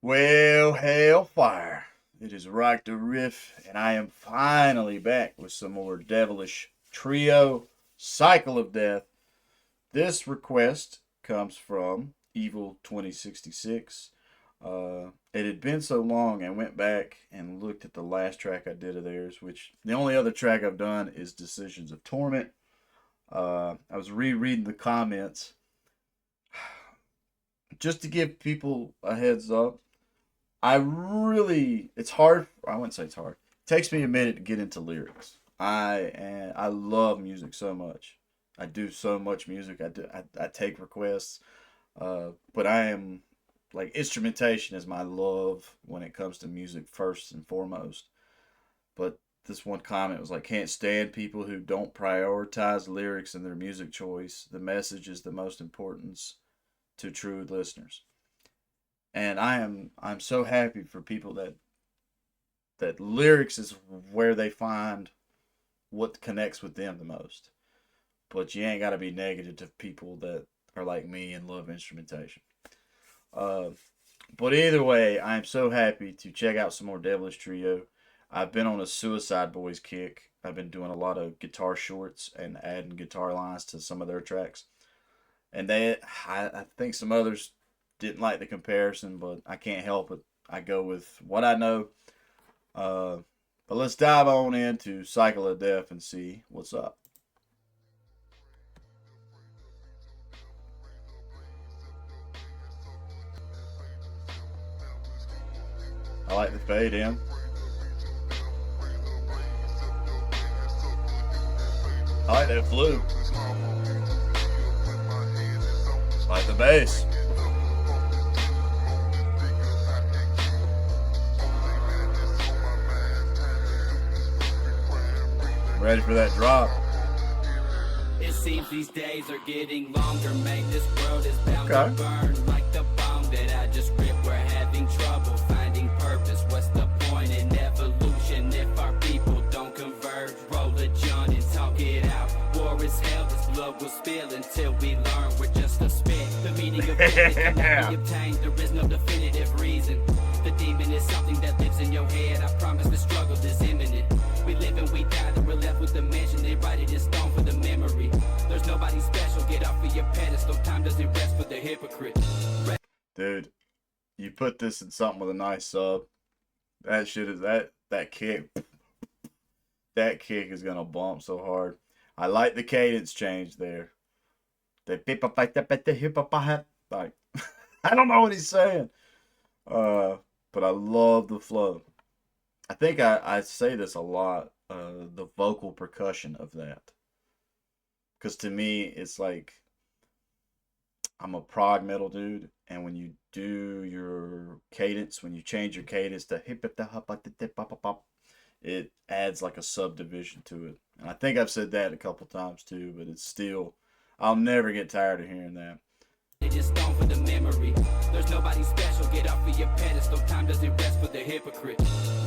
Well, hellfire. It is RockdaRiff, and I am finally back with some more Devilish Trio Cycle of Death. This request comes from Evil 2066. It had been so long, I went back and looked at the last track I did of theirs, which the only other track I've done is Decisions of Torment. I was rereading the comments just to give people a heads up. It's hard. I wouldn't say it's hard. It takes me a minute to get into lyrics. I love music so much. I do so much music. I take requests, but I am like instrumentation is my love when it comes to music first and foremost. But this one comment was like, can't stand people who don't prioritize lyrics in their music choice. The message is the most importance to true listeners. And I'm so happy for people that lyrics is where they find what connects with them the most. But you ain't got to be negative to people that are like me and love instrumentation. Uh, but either way, I'm so happy to check out some more Devilish Trio. I've been on a Suicide Boys kick. I've been doing a lot of guitar shorts and adding guitar lines to some of their tracks. And I think some others didn't like the comparison, but I can't help it. I go with what I know. Uh, but let's dive on into Cycle of Death and see what's up. I like the fade in. I like that flute. I like the bass. I'm ready for that drop. It seems these days are getting longer. Make this world is bound Okay. to burn like the bomb that I just ripped. We're having trouble finding purpose. What's the point in evolution if our people don't converge? Roll a joint and talk it out. War is hell, this blood will spill until we learn we're just a spit. The meaning of death cannot be obtained. There is no definitive reason. The demon is something that lives in your head. I promise the struggle is imminent. We live and we die, then we're left with the mansion. They write it in stone for the memory. There's nobody special, get off of your pedestal. Time doesn't rest for the hypocrite. Dude, you put this in something with a nice sub. That shit is that kick. That kick is gonna bump so hard. I like the cadence change there. The beep up like the hip up like I don't know what he's saying. Uh, but I love the flow. I think I say this a lot. The vocal percussion of that, because to me it's like I'm a prog metal dude, and when you do your cadence, when you change your cadence to hip hip hop, it adds like a subdivision to it. And I think I've said that a couple times too, but it's still I'll never get tired of hearing that. It is stone for the memory. There's nobody special, get off of your pedestal. Time doesn't rest for the hypocrite.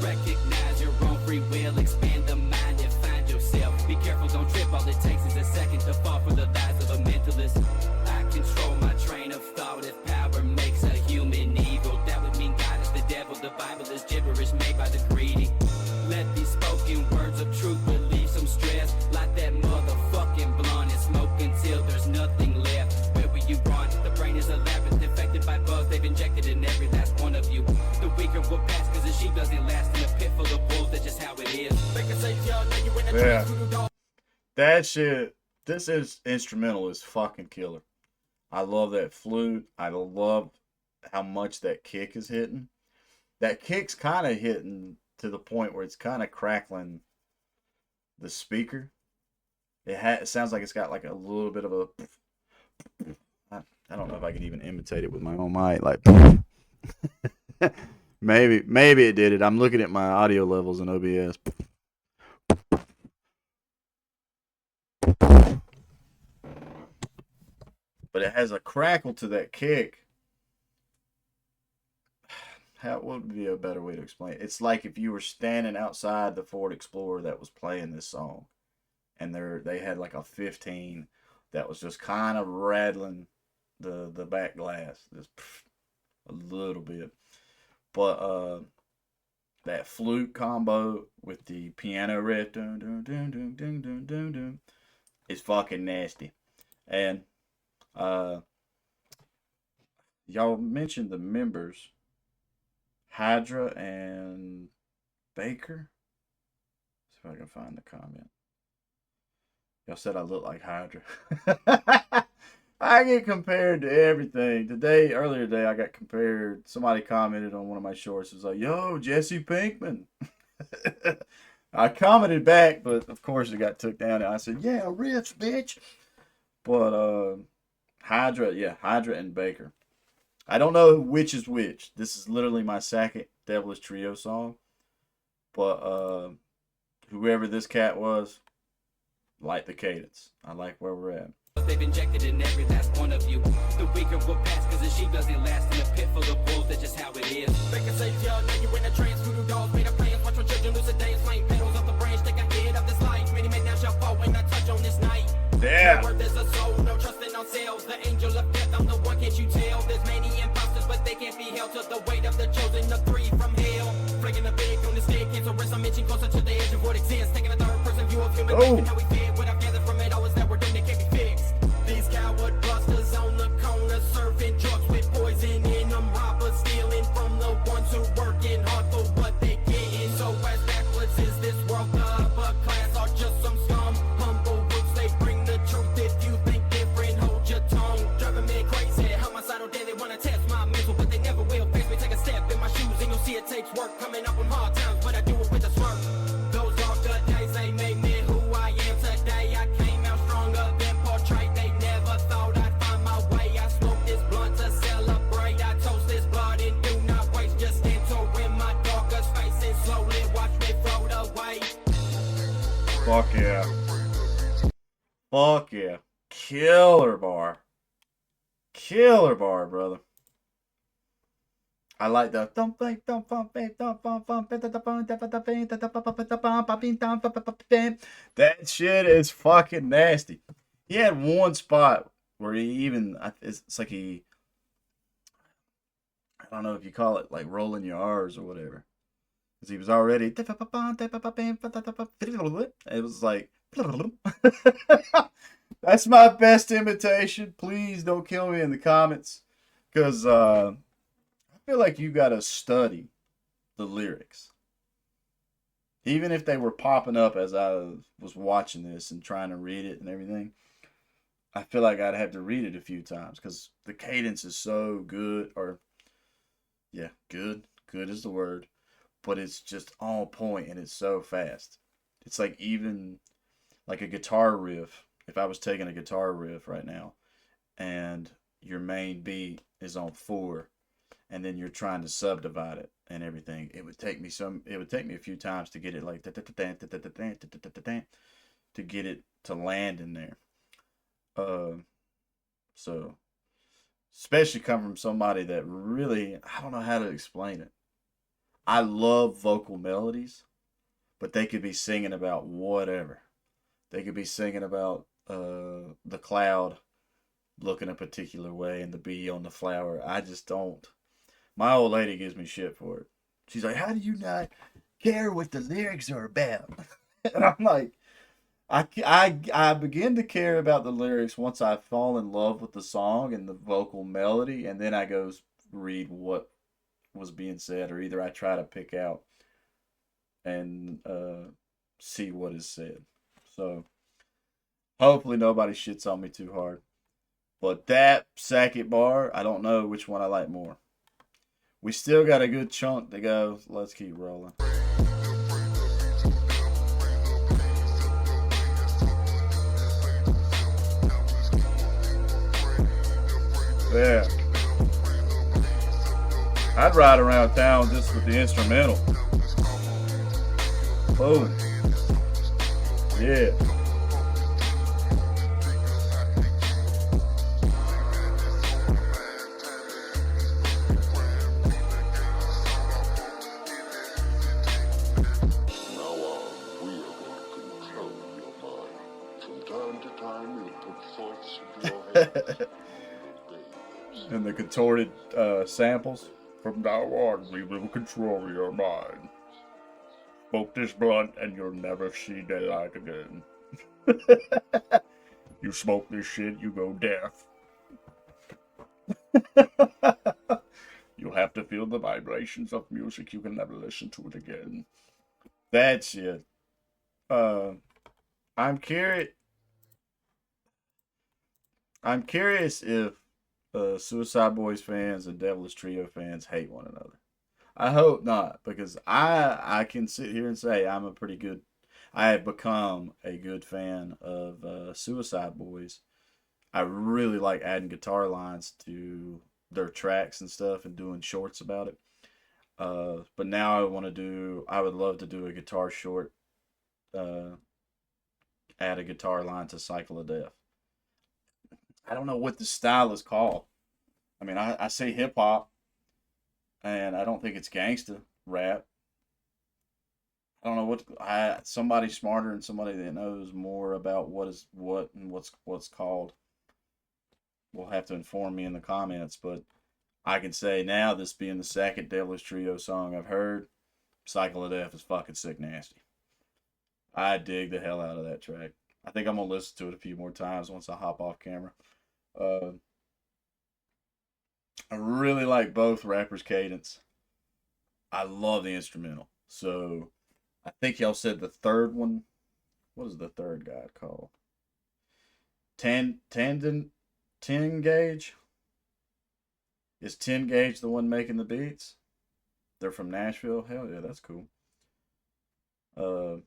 Recognize your own free will, expand the mind and find yourself. Be careful, don't trip, all it takes is a second to fall for the lies of a mentalist. I control my train of thought. If power makes a human evil, that would mean God is the devil. The Bible is gibberish made by the greedy. Let these spoken words of truth relieve some stress. Light that motherfucking blunt and smoke until there's nothing left. Where will you run? The brain is a labyrinth infected by bugs they've injected in every last one of you. The weaker will pass cause the sheep doesn't last in a pit full of wolves. That's just how it is. Yeah, that shit. This is instrumental is fucking killer. I love that flute. I love how much that kick is hitting. That kick's kind of hitting to the point where it's kind of crackling the speaker. It sounds like it's got like a little bit of a. I don't know if I can even imitate it with my own mic. Like maybe it did it. I'm looking at my audio levels in OBS. But it has a crackle to that kick. How what would be a better way to explain it? It's like if you were standing outside the Ford Explorer that was playing this song, and they had like a 15 that was just kind of rattling the back glass, just a little bit. But that flute combo with the piano riff, dun, dun, dun, dun, dun, dun, dun, dun, is fucking nasty. And uh, y'all mentioned the members, Hydra and Baker. See if I can find the comment. Y'all said I look like Hydra. I get compared to everything. Earlier today, I got compared. Somebody commented on one of my shorts. It was like, yo, Jesse Pinkman. I commented back, but of course it got took down. And I said, yeah, Riff, bitch. But Hydra and Baker. I don't know which is which. This is literally my second Devilish Trio song. But whoever this cat was, like the cadence. I like where we're at. They've injected in every last one of you. The weaker will pass because the sheep doesn't last in a pit full of wolves. That's just how it is. Baker says, y'all know you in a trance. Voodoo dolls made of plans. Watch my children lose a day. Flame petals off the branch. Take a hit of this life. Many men now shall fall when I touch on this night. Yeah. No word, there's a soul. No trusting ourselves. The angel of death. I'm the one, can't you tell? There's many imposters, but they can't be held to the weight of the chosen. The three from hell. Flaking the big on the staircase. So rest I'm inching closer to the edge of what exists. Taking a third person view of human life and how we fit. What I've gathered from it all is that we're doomed. It can't be fixed. These coward busters on the corner serving drugs with poison in them. Robbers stealing from the ones who working hard for what they getting. So as backwards is this world, the upper class are just some scum. Humble roots, they bring the truth. If you think different, hold your tongue. Driving me crazy, homicidal day. They wanna test my mental, but they never will. Face me, take a step in my shoes, and you'll see it takes work. Coming up on hard times, but I do it with a smirk. Those are the days they made me who I am today. I came out stronger than portrait. They never thought I'd find my way. I smoke this blunt to celebrate. I toast this blood and do not waste. Just enter in my darkest face and slowly watch me float away. Fuck yeah. Fuck yeah. Killer bar. Killer bar, brother. I like the that shit is fucking nasty. He had one spot where he even it's like I don't know if you call it like rolling your R's or whatever. Because he was already it was like that's my best imitation. Please don't kill me in the comments. Because I feel like you gotta study the lyrics. Even if they were popping up as I was watching this and trying to read it and everything, I feel like I'd have to read it a few times because the cadence is so good. Or, yeah, good. Good is the word. But it's just on point and it's so fast. It's like even like a guitar riff. If I was taking a guitar riff right now and your main beat is on 4 and then you're trying to subdivide it and everything, it would take me a few times to get it like to get it to land in there. So especially coming from somebody that really, I don't know how to explain it. I love vocal melodies, but they could be singing about whatever. They could be singing about the cloud looking a particular way and the bee on the flower. I just don't. My old lady gives me shit for it. She's like, how do you not care what the lyrics are about? And I'm like, I begin to care about the lyrics once I fall in love with the song and the vocal melody, and then I go read what was being said, or either I try to pick out and see what is said. So hopefully nobody shits on me too hard. But that second bar, I don't know which one I like more. We still got a good chunk to go. Let's keep rolling. Yeah. I'd ride around town just with the instrumental. Boom. Yeah. And the contorted samples. From now on, we will control your mind. Smoke this blunt and you'll never see daylight again. You smoke this shit, you go deaf. You'll have to feel the vibrations of music. You can never listen to it again. That's it. Uh, I'm curious. I'm curious if Suicide Boys fans and Devilish Trio fans hate one another. I hope not, because I can sit here and say I'm a pretty good. I have become a good fan of Suicide Boys. I really like adding guitar lines to their tracks and stuff and doing shorts about it. But now I want to do. I would love to do a guitar short. Uh, Add a guitar line to Cycle of Death. I don't know what the style is called. I mean, I say hip hop, and I don't think it's gangsta rap. I don't know what somebody smarter and somebody that knows more about what is what and what's called will have to inform me in the comments. But I can say now, this being the second Devilish Trio song I've heard, Cycle of Death is fucking sick nasty. I dig the hell out of that track. I think I'm gonna listen to it a few more times once I hop off camera. Uh, I really like both rappers' cadence. I love the instrumental. So I think y'all said the third one. What is the third guy called? Tandon 10 Gauge? Is 10 Gauge the one making the beats? They're from Nashville? Hell yeah, that's cool. Uh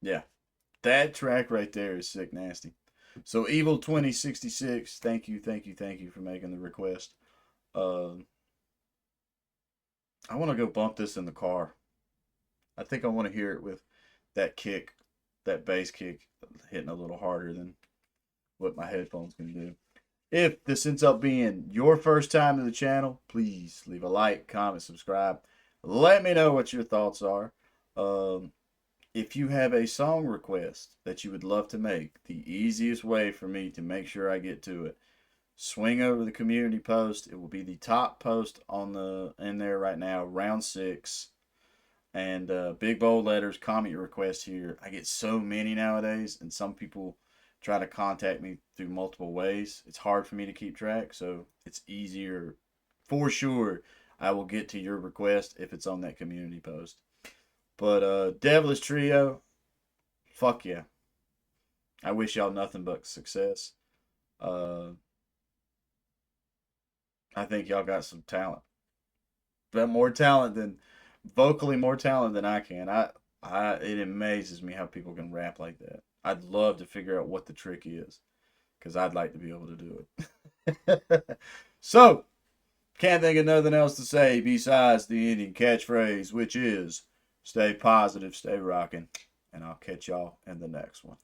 yeah. That track right there is sick nasty. So Evil 2066, thank you for making the request. I want to go bump this in the car. I think I want to hear it with that kick, that bass kick hitting a little harder than what my headphones can do. If this ends up being your first time to the channel, please leave a like, comment, subscribe. Let me know what your thoughts are. If you have a song request that you would love to make, the easiest way for me to make sure I get to it, swing over the community post. It will be the top post on in there right now, round 6. And big bold letters, comment your request here. I get so many nowadays, and some people try to contact me through multiple ways. It's hard for me to keep track, so it's easier. For sure, I will get to your request if it's on that community post. But Devilish Trio, fuck yeah. I wish y'all nothing but success. Uh, I think y'all got some talent. But more talent than vocally more talent than I can. It amazes me how people can rap like that. I'd love to figure out what the trick is, because I'd like to be able to do it. So, can't think of nothing else to say besides the ending catchphrase, which is stay positive, stay rocking, and I'll catch y'all in the next one.